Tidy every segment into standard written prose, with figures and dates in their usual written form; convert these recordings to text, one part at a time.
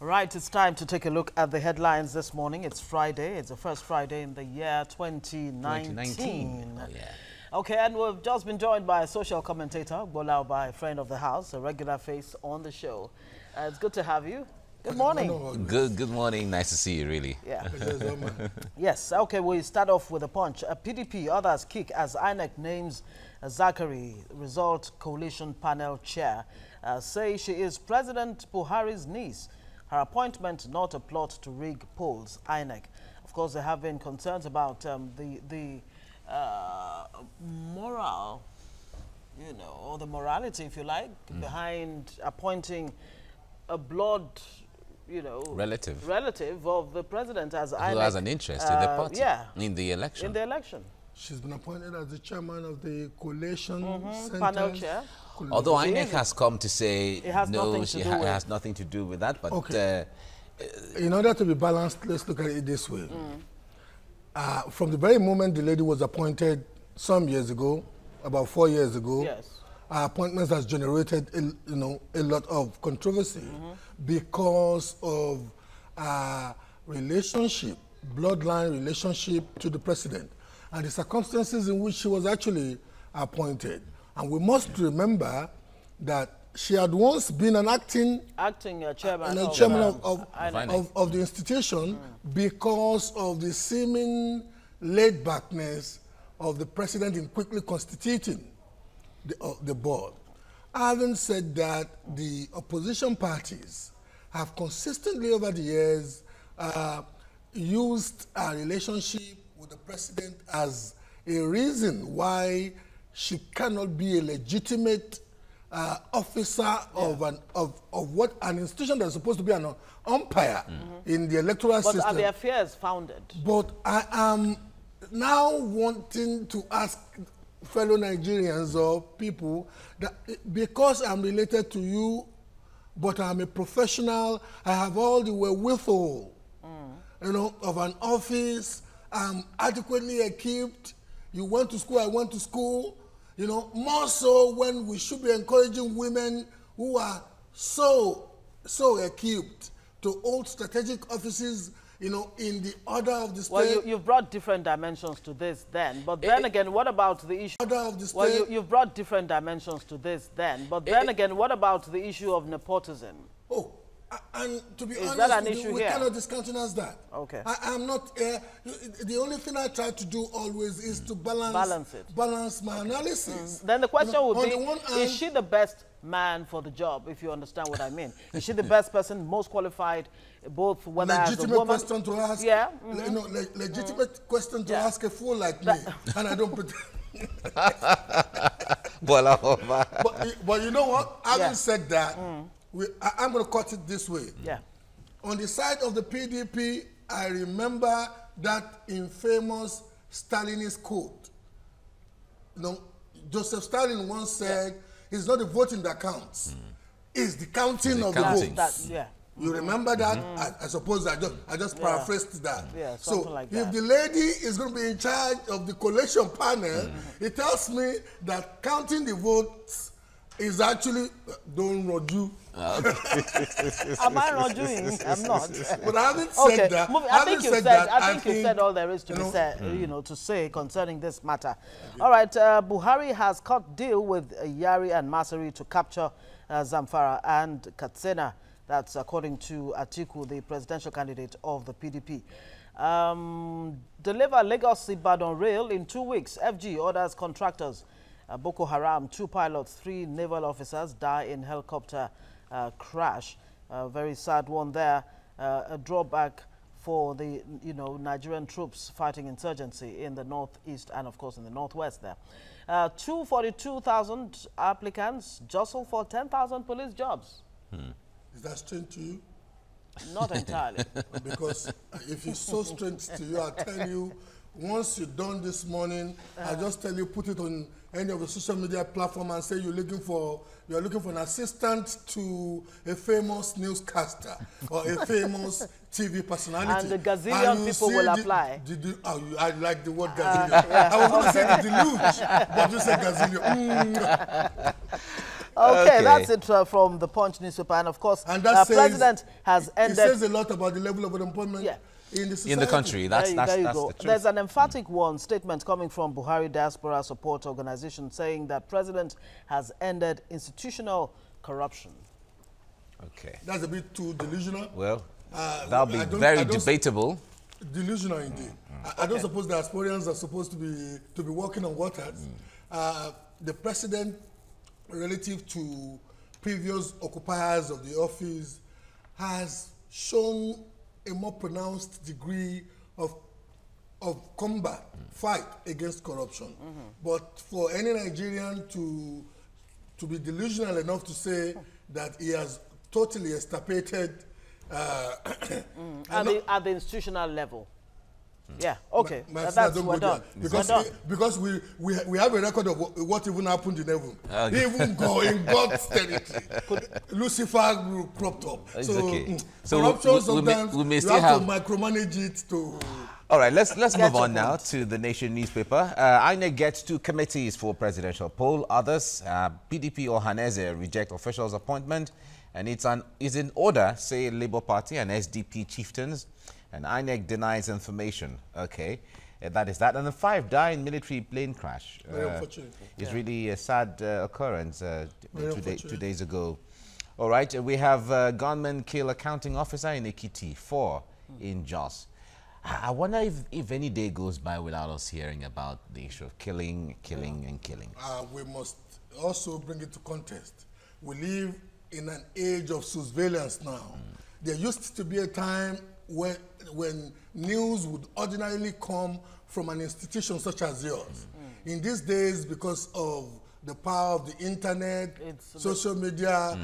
Right, it's time to take a look at the headlines this morning. It's Friday. It's the first Friday in the year 2019. Oh, yeah. Okay, and we've just been joined by a social commentator, Gbola, by a friend of the house, a regular face on the show. It's good to have you. Good morning. Good morning. Nice to see you, really. Yeah. Yes, okay, we start off with a punch. PDP, others kick as INEC names Zachary, result coalition panel chair, say she is President Buhari's niece. Her appointment not a plot to rig polls, INEC. Of course, there have been concerns about the moral, or the morality, if you like, behind appointing a blood, relative of the president as INEC. Who has an interest in the party, in the election. She's been appointed as the chairman of the coalition panel chair. Although INEC has come to say no, she has nothing to do with that. But in order to be balanced, let's look at it this way. From the very moment the lady was appointed some years ago, about 4 years ago, her appointment has generated a lot of controversy because of relationship, bloodline relationship to the president, and the circumstances in which she was actually appointed. And we must remember that she had once been an acting chairman of the institution because of the seeming laid-backness of the president in quickly constituting the board. Having said that, the opposition parties have consistently over the years used a relationship with the president as a reason why she cannot be a legitimate officer of an institution that's supposed to be an umpire in the electoral system. But are the affairs founded? But I am now wanting to ask fellow Nigerians or people that because I'm related to you, but I'm a professional, I have all the wherewithal, of an office, I'm adequately equipped. You went to school, I went to school. More so when we should be encouraging women who are so equipped to hold strategic offices, in the order of the state. Well, you've brought different dimensions to this then, but then again, what about the issue? Order of the state. Well, you've brought different dimensions to this then, but then again, what about the issue of nepotism? Oh, and to be honest, we cannot discountenance that. Okay. I'm not. The only thing I try to do always is to balance my analysis. Then the question would be: is she the best man for the job? If you understand what I mean, is she the best person, most qualified, both whether as a woman? Question to ask. Yeah. Legitimate question to ask a fool like me, and I don't pretend. But you know what? Having said that. I'm going to cut it this way. Yeah. On the side of the PDP, I remember that infamous Stalinist quote. Joseph Stalin once said, it's not the voting that counts. It's the counting of the votes. You remember that? I suppose I just paraphrased that. Yeah, so like if the lady is going to be in charge of the coalition panel, it tells me that counting the votes is actually don't roju. Am I rojuing? I'm not. But having said that, I think you said all there is to be said, to say concerning this matter. All right, Buhari has cut deal with Yari and Masari to capture Zamfara and Katsina. That's according to Atiku, the presidential candidate of the PDP. Deliver Lagos-Ibadan rail in 2 weeks. FG orders contractors. Boko Haram, 2 pilots, 3 naval officers die in helicopter crash. Very sad one there. A drawback for the Nigerian troops fighting insurgency in the northeast and of course in the northwest there. 242,000 applicants jostle for 10,000 police jobs. Is that strange to you? Not entirely. Because if it's so strange to you, I'll tell you, once you're done this morning, I just tell you, put it on any of the social media platform and say you're looking for an assistant to a famous newscaster or a famous TV personality. And the gazillion people will apply. I like the word gazillion. I was going to say the deluge, but you said gazillion. Okay, that's it from the Punch newspaper. And of course, the president has ended... It says a lot about the level of unemployment in the society. In the country. That's there you the go. truth. There's an emphatic statement coming from Buhari Diaspora Support Organization saying that president has ended institutional corruption. Okay. That's a bit too delusional. Well, that'll be very debatable. Delusional indeed. I don't suppose the diasporians are supposed to be walking on waters. The president, relative to previous occupiers of the office, has shown a more pronounced degree of combat, fight against corruption. But for any Nigerian to be delusional enough to say that he has totally extirpated at the institutional level. Yeah, okay. That's we're done. Because we have a record of what even happened in heaven. Okay. Even in God's territory. Lucifer cropped up. It's so okay. corruption sometimes we may you still have to micromanage it to... All right, let's move on now to the Nation newspaper. INEC gets 2 committees for presidential poll. Others, PDP or Haneze, reject officials' appointment. And it's in order, say, Labour Party and SDP chieftains. And INEC denies information. Okay, that is that. And the 5 die in military plane crash. Very unfortunate. It's really a sad occurrence 2 days ago. All right, we have gunmen kill accounting officer in Ekiti, 4 in Jos. I wonder if any day goes by without us hearing about the issue of killing. We must also bring it to context. We live in an age of surveillance now. There used to be a time when news would ordinarily come from an institution such as yours. In these days, because of the power of the internet, social media,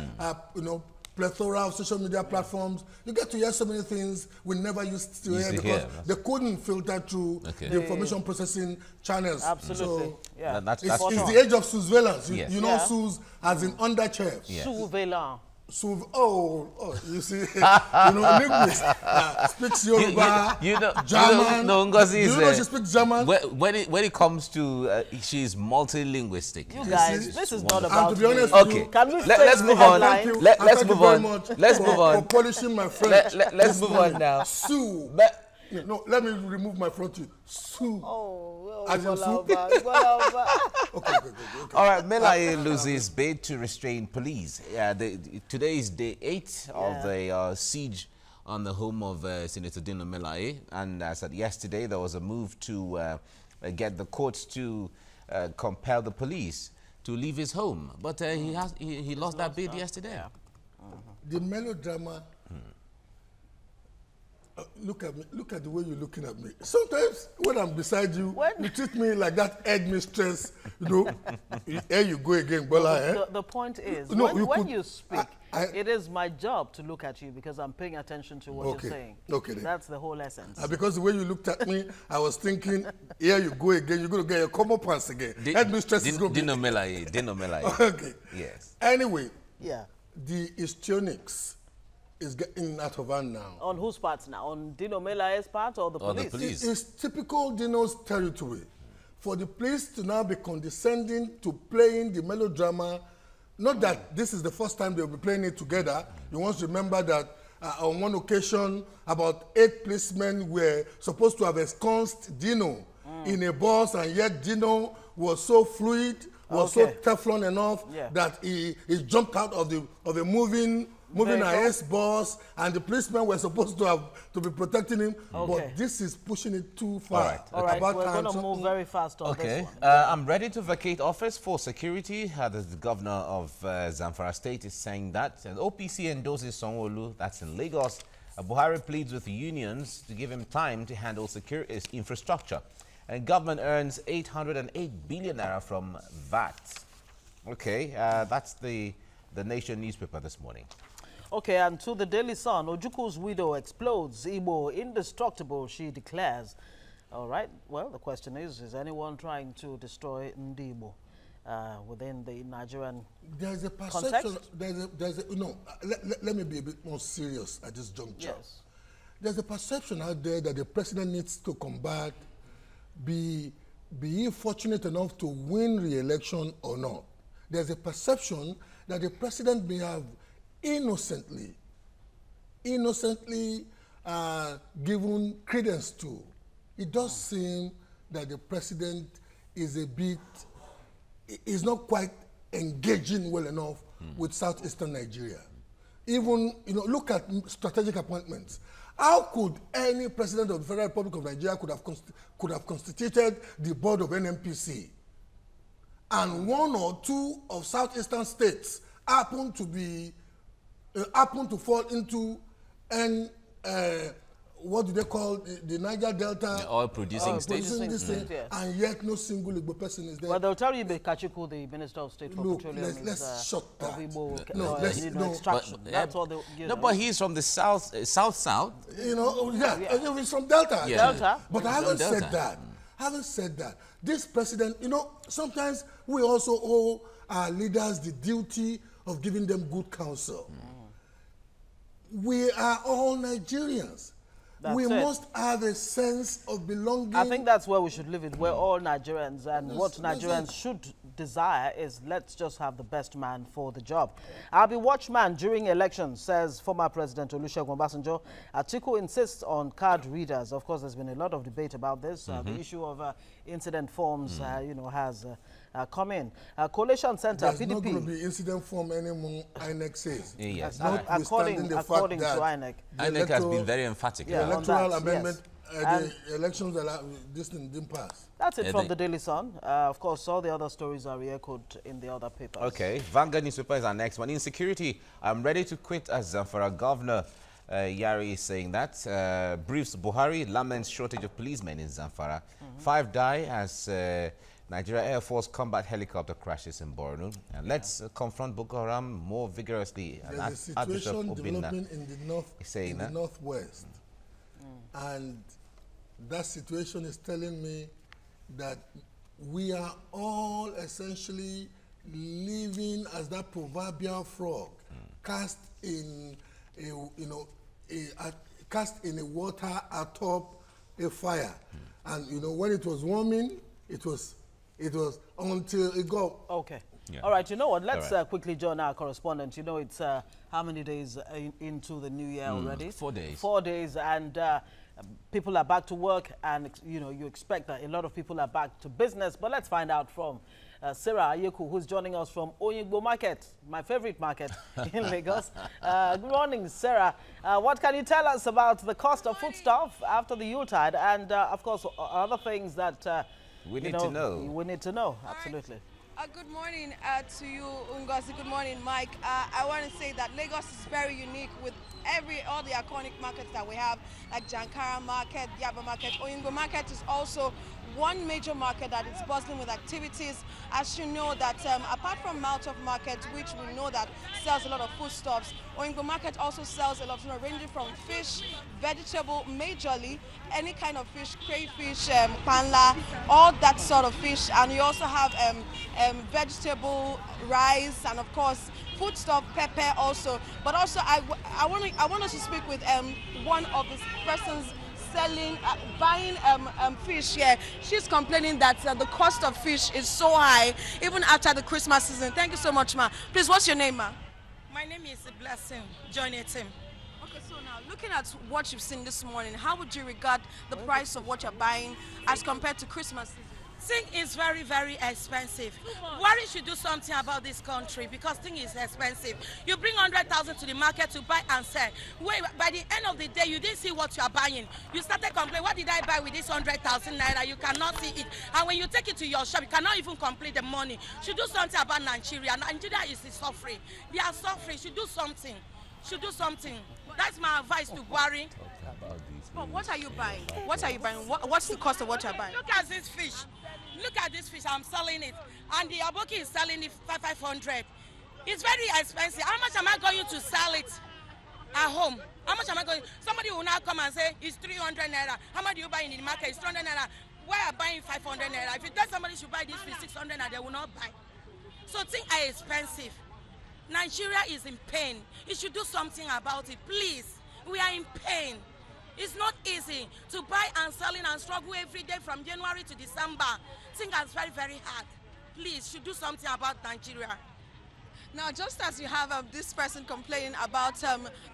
plethora of social media platforms, you get to hear so many things we never used to hear because they couldn't filter through the information processing channels. Absolutely. So that's it's the age of surveillance. You know, Sus as in underchefs. Surveillance. You see, linguist speaks Yoruba, German. She speaks German? When it comes to, she's multilinguistic. You guys, this is not about. And to be honest, can we let's move on. Let's move on. Let's move on. For polishing my French. Let's move on now. Sue. No, let me remove my front teeth. Sue. Okay. All right, Melaye loses bid to restrain police. Today is day 8 of the siege on the home of Senator Dino Melaye. And as at yesterday, there was a move to get the courts to compel the police to leave his home. But he lost that bid yesterday. The melodrama. Look at me. Look at the way you're looking at me. Sometimes when I'm beside you, you treat me like that headmistress. Here you go again, Gbola. The point is, when you speak, it is my job to look at you because I'm paying attention to what you're saying. Okay. That's the whole essence. Because the way you looked at me, I was thinking, here you go again. You're going to get your common pants again. Headmistress is going to be... Dino Melaye. Okay. Yes. Anyway, the histrionics is getting out of hand now. On whose part now? On Dino Melaye's part or the police? The police. It's typical Dino's territory for the police to now be condescending to playing the melodrama. Not that this is the first time they'll be playing it together. You want to remember that on one occasion, about 8 policemen were supposed to have ensconced Dino in a bus, and yet Dino was so fluid, was so Teflon enough that he jumped out of a moving IS bus, and the policemen were supposed to be protecting him. But this is pushing it too far. All right. We're going to move very fast on this one. I'm ready to vacate office for security. The governor of Zamfara State is saying that. And OPC endorses Sanwo-Olu, that's in Lagos. Buhari pleads with the unions to give him time to handle security infrastructure. And government earns 808 billion naira from VAT. That's the Nation newspaper this morning. Okay, and to the Daily Sun, Ojuku's widow explodes. Igbo indestructible, she declares. All right, well, the question is anyone trying to destroy Ndibo within the Nigerian There's a perception, let me be a bit more serious at this juncture. Yes. There's a perception out there that the president needs to combat, be he fortunate enough to win re-election or not. There's a perception that the president may have innocently given credence to. It does seem that the president is not quite engaging well enough with southeastern Nigeria. Even, look at strategic appointments. How could any president of the Federal Republic of Nigeria could have constituted the board of NNPC, and one or two of southeastern states happen to fall into what do they call the Niger Delta? The oil-producing states. Yes. And yet no single Igbo person is there. Well, they'll tell you Kachiku, the Minister of State for Petroleum, let's shut that. Extraction. That's all they. But he's from the south. He's from Delta. Yeah. Delta. But I haven't said that. Having said that, this president, sometimes we also owe our leaders the duty of giving them good counsel. We are all Nigerians. We must have a sense of belonging. I think that's where we should live it. We're all Nigerians, and what Nigerians should desire is let's just have the best man for the job. I'll be watchman during elections, says former President Olusegun Obasanjo. Atiku insists on card readers. Of course, there's been a lot of debate about this. The issue of incident forms, has come in. Coalition Center, There's PDP. not going to be incident form anymore, INEC says. Yes. According to INEC. INEC has been very emphatic. The electoral amendment, yes. the elections, this thing didn't pass. That's it from the Daily Sun. Of course, all the other stories are re-echoed in the other papers. Okay, Vanguard newspaper is our next one. Insecurity, I'm ready to quit as Zamfara governor. Yari is saying that. Briefs Buhari, laments shortage of policemen in Zamfara. 5 die as Nigeria Air Force combat helicopter crashes in Borno. And let's confront Boko Haram more vigorously. There's a situation developing in the northwest. And that situation is telling me that we are all essentially living as that proverbial frog cast in a water atop a fire. And when it was warming, it was until it got okay. Yeah. All right, you know what? Let's quickly join our correspondent. It's how many days into the new year already? 4 days. 4 days, and people are back to work, and you expect that a lot of people are back to business. But let's find out from Sarah Ayeku, who's joining us from Oyingbo Market, my favorite market in Lagos. Good morning, Sarah. What can you tell us about the cost of foodstuff after the Yuletide, and of course other things that we need to know? We need to know, absolutely. Good morning to you, Ngozi. Good morning, Mike. I want to say that Lagos is very unique with all the iconic markets that we have, like Jankara Market, Yaba Market. Oyingbo Market is also one major market that is bustling with activities. As you know that apart from Mount of Market, which we know that sells a lot of foodstuffs, Oyingbo Market also sells a lot, ranging from fish, vegetable, majorly, any kind of fish, crayfish, panla, all that sort of fish. And you also have vegetable, rice, and of course, foodstuff, pepper also. But also, I want us to speak with one of the persons buying fish here. She's complaining that the cost of fish is so high, even after the Christmas season. Thank you so much, ma. Please, what's your name, ma? My name is Blessing, join a team. Okay, so now, looking at what you've seen this morning, how would you regard the price of what you're buying as compared to Christmas season? Thing is very, very expensive. Buhari should do something about this country because thing is expensive. You bring 100,000 to the market to buy and sell. Wait, by the end of the day, you didn't see what you are buying. You started complaining, what did I buy with this 100,000 naira? You cannot see it. And when you take it to your shop, you cannot even complete the money. Should do something about Nigeria. Nigeria is suffering. They are suffering. Should do something. Should do something. That's my advice to Buhari. But what are you buying? What are you buying? What's the cost of what you're buying? Look at this fish. Look at this fish. I'm selling it. And the aboki is selling it 500. It's very expensive. How much am I going to sell it at home? How much am I going? Somebody will now come and say it's 300 naira. How much do you buy in the market? It's 300 naira. Why are you buying 500 naira? If you tell somebody should buy this fish 600 naira, they will not buy. So things are expensive. Nigeria is in pain. It should do something about it. Please. We are in pain. It's not easy to buy and selling and struggle every day from January to December. Things are very, very hard. Please, should do something about Nigeria. Now, just as you have this person complaining about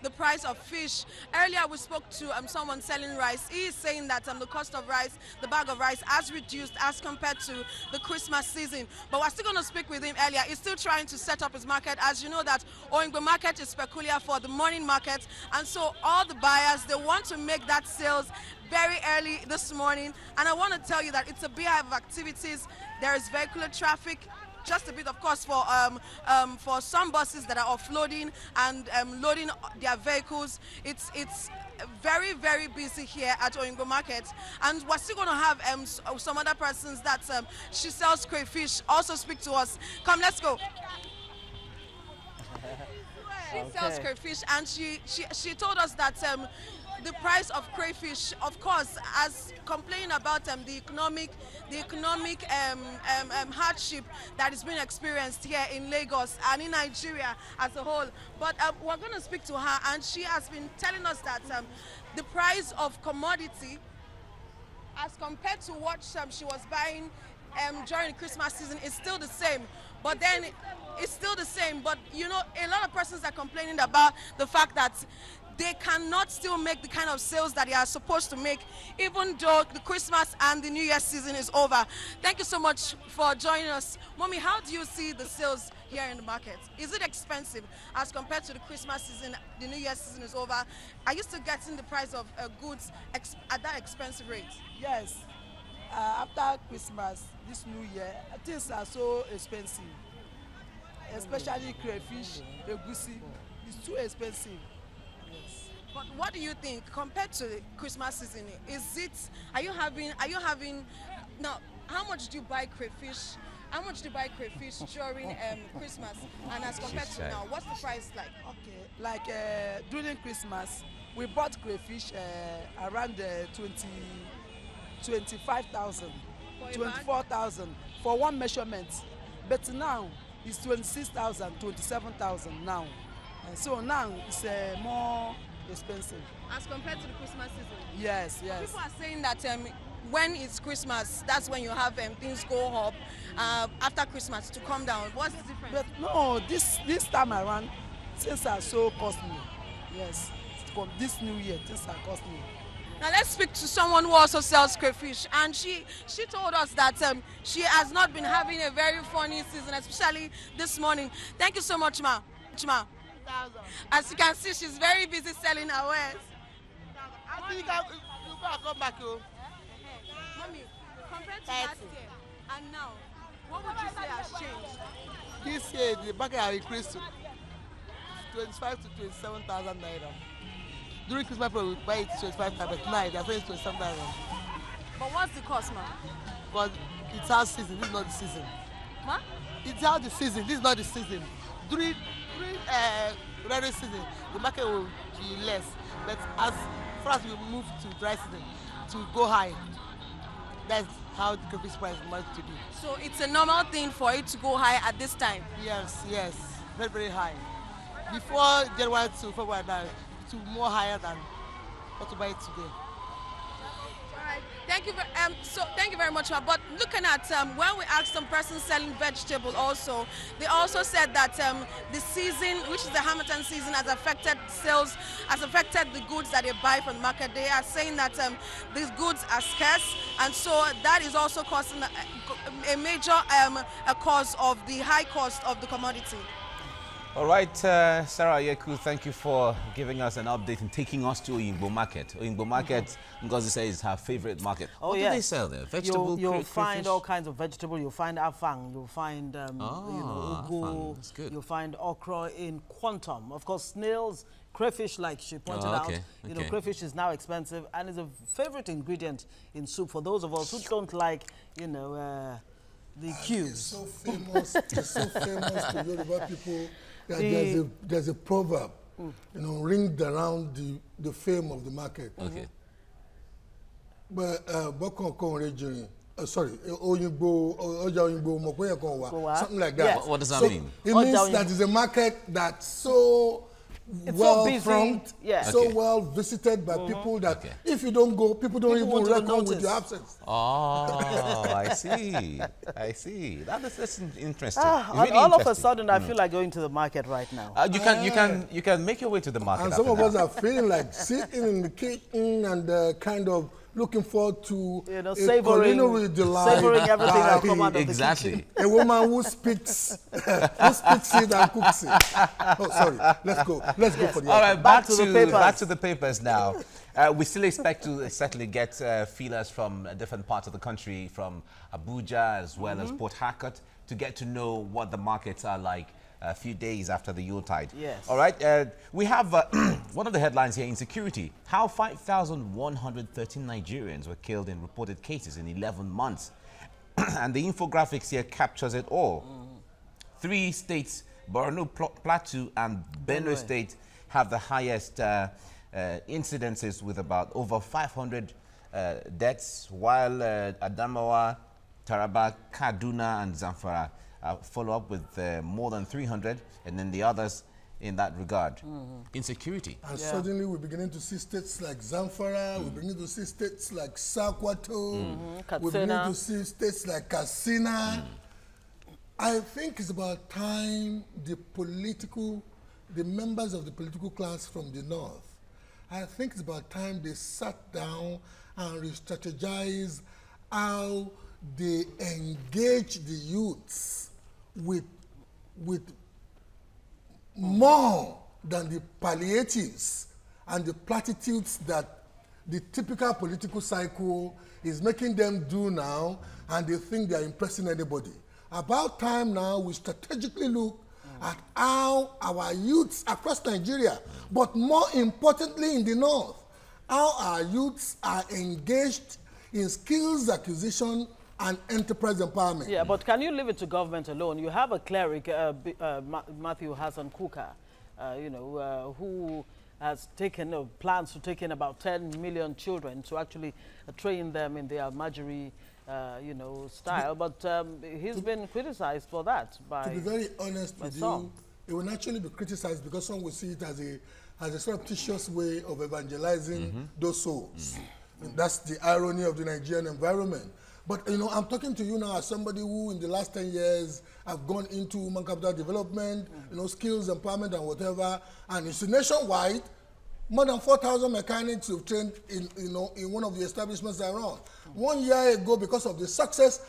the price of fish, earlier we spoke to someone selling rice. He is saying that the cost of rice, the bag of rice, has reduced as compared to the Christmas season. But we're still going to speak with him earlier. He's still trying to set up his market. As you know that Oyingbo market is peculiar for the morning market. And so all the buyers, they want to make that sales very early this morning. And I want to tell you that it's a beehive of activities. There is vehicular traffic. Just a bit, of course, for some buses that are offloading and loading their vehicles. It's very, very busy here at Oyingbo Market. And we're still going to have some other persons that she sells crayfish also speak to us. Come, let's go. She sells crayfish, and she told us that the price of crayfish, of course, as complaining about the economic hardship that is being experienced here in Lagos and in Nigeria as a whole. But we're going to speak to her, and she has been telling us that the price of commodity, as compared to what she was buying during the Christmas season, is still the same. But then it's still the same. But you know, a lot of persons are complaining about the fact that they cannot still make the kind of sales that they are supposed to make, even though the Christmas and the New Year season is over. Thank you so much for joining us. Mommy, how do you see the sales here in the market? Is it expensive as compared to the Christmas season? The New Year season is over. Are you still getting the price of goods at that expensive rate? Yes. After Christmas, this New Year, things are so expensive, especially crayfish, egusi. It's too expensive. Yes. But what do you think compared to the Christmas season? Are you having now, how much do you buy crayfish? How much do you buy crayfish during Christmas? And as compared to now, what's the price like? Okay, like during Christmas, we bought crayfish around 25,000, 24,000 for one measurement. But now it's 26,000, 27,000 now. And so now it's more expensive. As compared to the Christmas season? Yes, yes. People are saying that when it's Christmas, that's when you have things go up. After Christmas to come down. What's the difference? But no, this time around, things are so costly. Yes, from this New Year, things are costly. Now let's speak to someone who also sells crayfish, and she told us that she has not been having a very funny season, especially this morning. Thank you so much, ma. As you can see, she's very busy selling her wares. I think you better come back, yo. Mommy, compared to last year and now, what would you say has changed? This year, the market has increased to 25 to 27,000 naira. During Christmas, we buy it 25,000, but now they're paying 27,000. But what's the cost, ma? Because it's our season, this is not the season. Ma? It's our the season, this is not the season. During rainy season, the market will be less. But as far as we move to dry season, to go high, that's how the crayfish price is meant to be. So it's a normal thing for it to go high at this time? Yes, yes, very, very high. Before January to February now, to more higher than what to buy it today. Thank you. Thank you very much, ma. But looking at when we asked some persons selling vegetable, also they also said that the season, which is the Hamilton season, has affected sales, has affected the goods that they buy from the market. They are saying that these goods are scarce, and so that is also causing a major cause of the high cost of the commodity. All right, Sarah Yeku, thank you for giving us an update and taking us to Oyingbo Market. Oyingbo Market, Ngozi says, is her favorite market. Oh, what do they sell there? Vegetable, you'll find all kinds of vegetable. You'll find afang. You'll find ugu. That's good. You'll find okra in quantum. Of course, snails, crayfish, like she pointed out. You know, crayfish is now expensive and is a favorite ingredient in soup for those of us who don't like, you know, the cubes. It's so famous. It's so famous to Yoruba people. There's a proverb, you know, ringed around the fame of the market. Okay. But sorry, something like that. Yes. What does that mean? It means that it's a market that's so It's well so busy. front, Yeah. so well visited by people that if you don't go, people don't even reckon with your absence. Oh, I see. I see. That's interesting. It's And really all of a interesting. sudden, I feel like going to the market right now. You can make your way to the market. And some of after us that. are feeling like sitting in the kitchen and kind of looking forward to a culinary delight. Savoring everything that by come out of the Exactly. kitchen. a woman who speaks it and cooks it. Oh, sorry. Let's go. Let's go for the All right, back to the to papers. back to the papers now. We still expect to certainly get feelers from different parts of the country, from Abuja as well as Port Harcourt, to get to know what the markets are like a few days after the Yuletide. Yes. All right. We have one of the headlines here: insecurity. How 5,113 Nigerians were killed in reported cases in 11 months, and the infographics here captures it all. 3 states, Borno, Plateau, and Benue State, have the highest incidences with about over 500 deaths, while Adamawa, Taraba, Kaduna, and Zamfara follow up with more than 300, and then the others in that regard. Insecurity. And suddenly we're beginning to see states like Zamfara, we're beginning to see states like Sakwato, we're beginning to see states like Katsina. I think it's about time the members of the political class from the north, I think it's about time they sat down and re-strategize how they engage the youths with more than the palliatives and the platitudes that the typical political cycle is making them do now, and they think they are impressing anybody. About time now we strategically look at how our youths across Nigeria, but more importantly in the north, how our youths are engaged in skills acquisition and enterprise empowerment. Yeah, but can you leave it to government alone? You have a cleric, Matthew Hassan Kuka, who has taken plans to take in about 10 million children to actually train them in the Almajiri, style. But he's been criticized for that by To be very honest with some. you, it will naturally be criticized because some will see it as a surreptitious way of evangelizing those souls. And that's the irony of the Nigerian environment. But, I'm talking to you now as somebody who in the last 10 years have gone into human capital development, skills, empowerment and whatever. And it's nationwide. More than 4,000 mechanics who've trained in one of the establishments I run. 1 year ago, because of the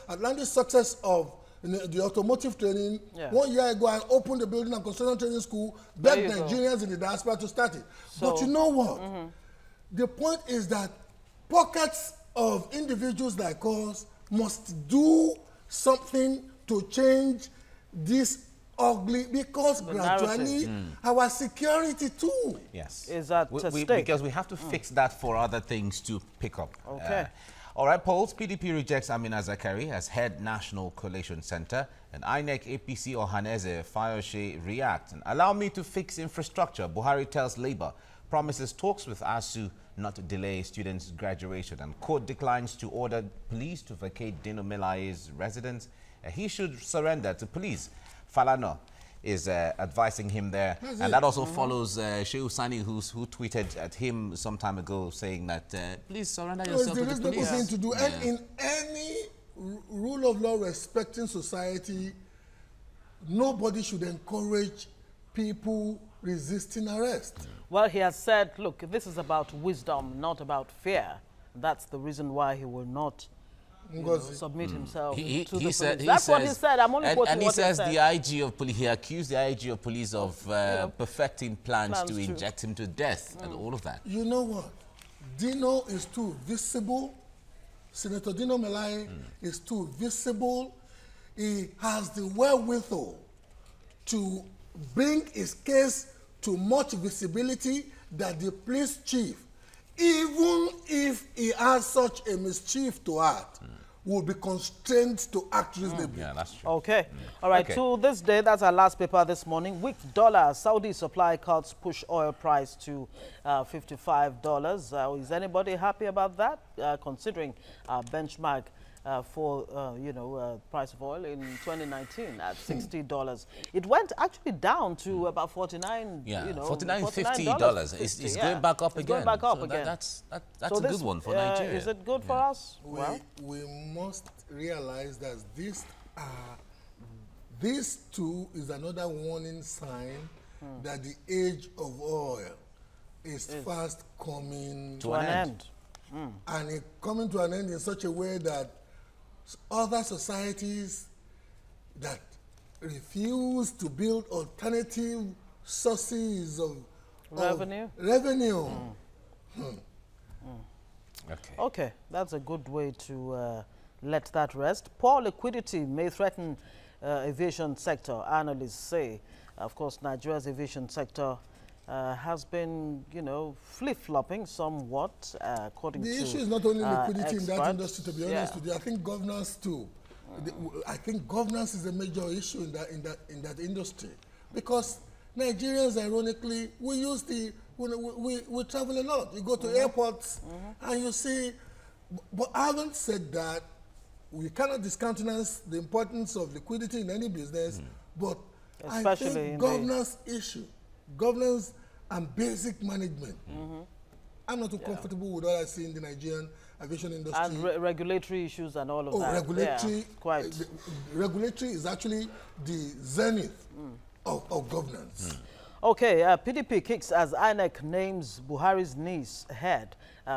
Atlantic success of the automotive training, 1 year ago I opened the building and construction training school, begged Nigerians in the diaspora to start it. So, but you know what? The point is that pockets of individuals like us must do something to change this ugly, because gradually our security too is at stake. because we have to fix that for other things to pick up. Okay. All right, polls. PDP rejects Amina Zakari as head National Coalition Center, and INEC, APC, Ohaneze, Fayoshe react. And allow me to fix infrastructure. Buhari tells Labour, promises talks with ASU not to delay students' graduation, and court declines to order police to vacate Dino Melaye's residence. He should surrender to police. Falana is advising him there. And that also follows Shehu Sani, who tweeted at him some time ago saying that, please surrender yourself to the police. Thing to do. And in any rule of law respecting society, nobody should encourage people resisting arrest. Well, he has said, look, this is about wisdom, not about fear. That's the reason why he will not submit himself to the police. That's what he said. I'm only quoting what he said. And he says the IG of police, he accused the IG of police of perfecting plans to inject him to death and all of that. You know what? Dino is too visible. Senator Dino Melaye is too visible. He has the wherewithal to bring his case to much visibility that the police chief, even if he has such a mischief to act, will be constrained to act reasonably. Yeah, that's true. Okay. All right. To this day, that's our last paper this morning. Weak dollar. Saudi supply cuts push oil price to $55. Is anybody happy about that? Considering our benchmark for, price of oil in 2019 at $60. It went actually down to about $49, $49.50. It's going back up again. Going back up so again. That's a good one for Nigeria. Is it good for us? We must realize that this too is another warning sign that the age of oil is fast coming to an end. And it coming to an end in such a way that other societies that refuse to build alternative sources of revenue. Okay, that's a good way to let that rest. Poor liquidity may threaten aviation sector, analysts say. Of course, Nigeria's aviation sector has been, flip-flopping somewhat, according to the issue is not only liquidity experts. in that industry, to be honest with you. I think governance too. I think governance is a major issue in that industry, because Nigerians, ironically, we travel a lot. You go to airports and you see. But having said that, we cannot discountenance the importance of liquidity in any business, but especially I think governance issue, governance and basic management. I'm not too comfortable with what I see in the Nigerian aviation industry. And regulatory issues and all of that. Regulatory, regulatory is actually the zenith of governance. Okay, PDP kicks as INEC names Buhari's niece head,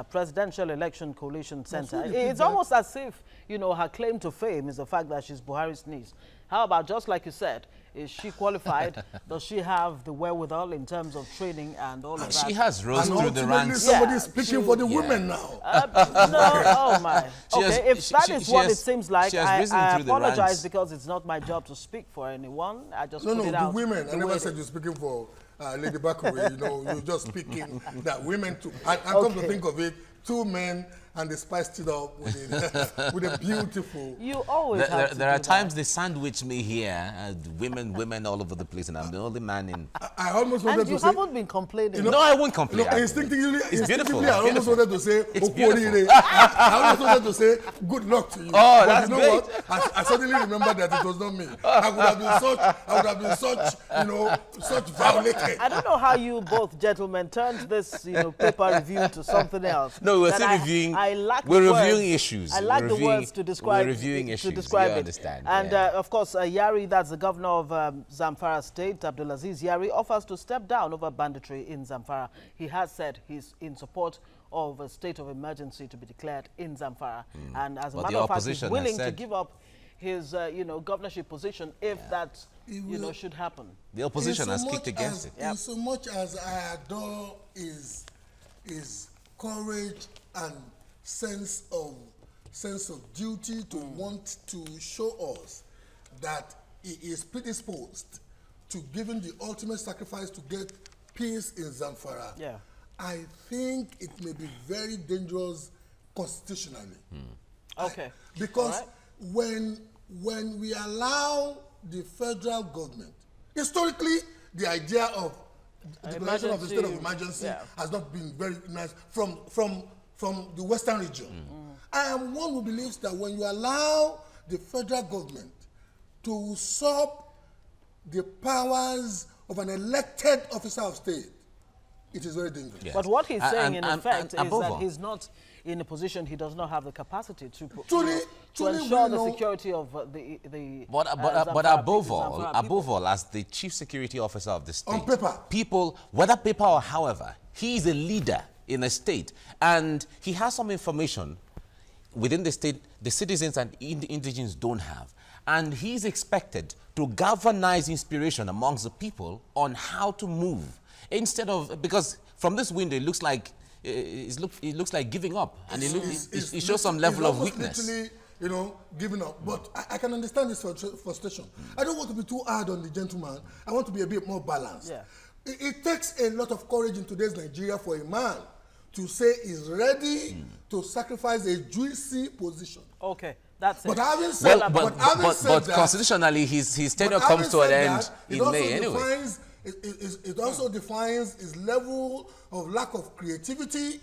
Presidential Election Coalition Center. It's almost as if, her claim to fame is the fact that she's Buhari's niece. How about, just like you said, is she qualified? Does she have the wherewithal in terms of training and all of that? She has rose through the ranks. Somebody is speaking for the women now. Oh my. Okay, if that is what it seems like, I apologize because it's not my job to speak for anyone. I just put it out. The women. I never said you're speaking for Lady Bakare. You're just speaking that women too. And come to think of it, two men, and they spiced it up with a beautiful. You always there are times they sandwich me here, women all over the place, and I'm the only man in. I almost wanted to say. And you haven't been complaining. No, I won't complain. Instinctively, it's beautiful. I almost wanted to say. It's beautiful. I almost wanted to say good luck to you. Oh, but that's you know what? I suddenly remembered that it was not me. I would have been such violated. I don't know how you both gentlemen turned this, paper review to something else. No, we're still reviewing. We're reviewing issues. I like the words to describe. We're reviewing issues. To describe you it. Understand. And of course, Yari, that's the governor of Zamfara State, Abdulaziz Yari, offers to step down over banditry in Zamfara. He has said he's in support of a state of emergency to be declared in Zamfara, and as a matter of fact, he's willing to give up his, governorship position if that, should happen. The opposition has kicked against it. In so much as I adore his courage and sense of duty to want to show us that he is predisposed to giving the ultimate sacrifice to get peace in Zamfara. Yeah. I think it may be very dangerous constitutionally. Okay. Because when we allow the federal government, historically, the idea of declaration of a state of emergency has not been very nice from the Western region. I am one who believes that when you allow the federal government to usurp the powers of an elected officer of state, it is very dangerous. Yes. But what he's saying, in effect, is that he's not in a position, he does not have the capacity to ensure the security of the But above all, as the chief security officer of the state, on paper, people, whether paper or however, he is a leader in a state, and he has some information within the state the citizens and indigenes don't have. And he's expected to galvanize inspiration amongst the people on how to move. Instead of, because from this window it looks like it looks like giving up, and it shows some level of weakness. Literally, giving up. But I can understand this frustration. I don't want to be too hard on the gentleman. I want to be a bit more balanced. Yeah. It takes a lot of courage in today's Nigeria for a man to say he's ready to sacrifice a juicy position. Okay. That's it. But having said, but constitutionally, his tenure comes to an end in May anyway. It also defines his level of lack of creativity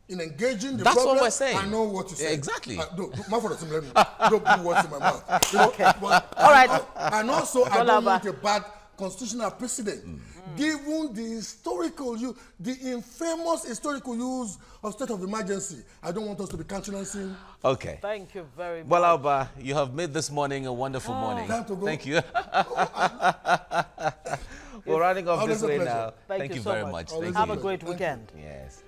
in engaging the That's problem. what we're saying. I know what you say. Exactly. Don't put words in my mouth. Okay. But All right. And also, I don't Gbola. want a bad constitutional precedent. Given the historical use, the infamous historical use of state of emergency, I don't want us to be countenancing. Okay. Thank you very much. Well, Alba, you have made this morning a wonderful morning. Time to go. Thank you. We're running off Always this a way pleasure. now. Thank you so very much. much. Always Thank Have you. a great Thank you. weekend. Yes.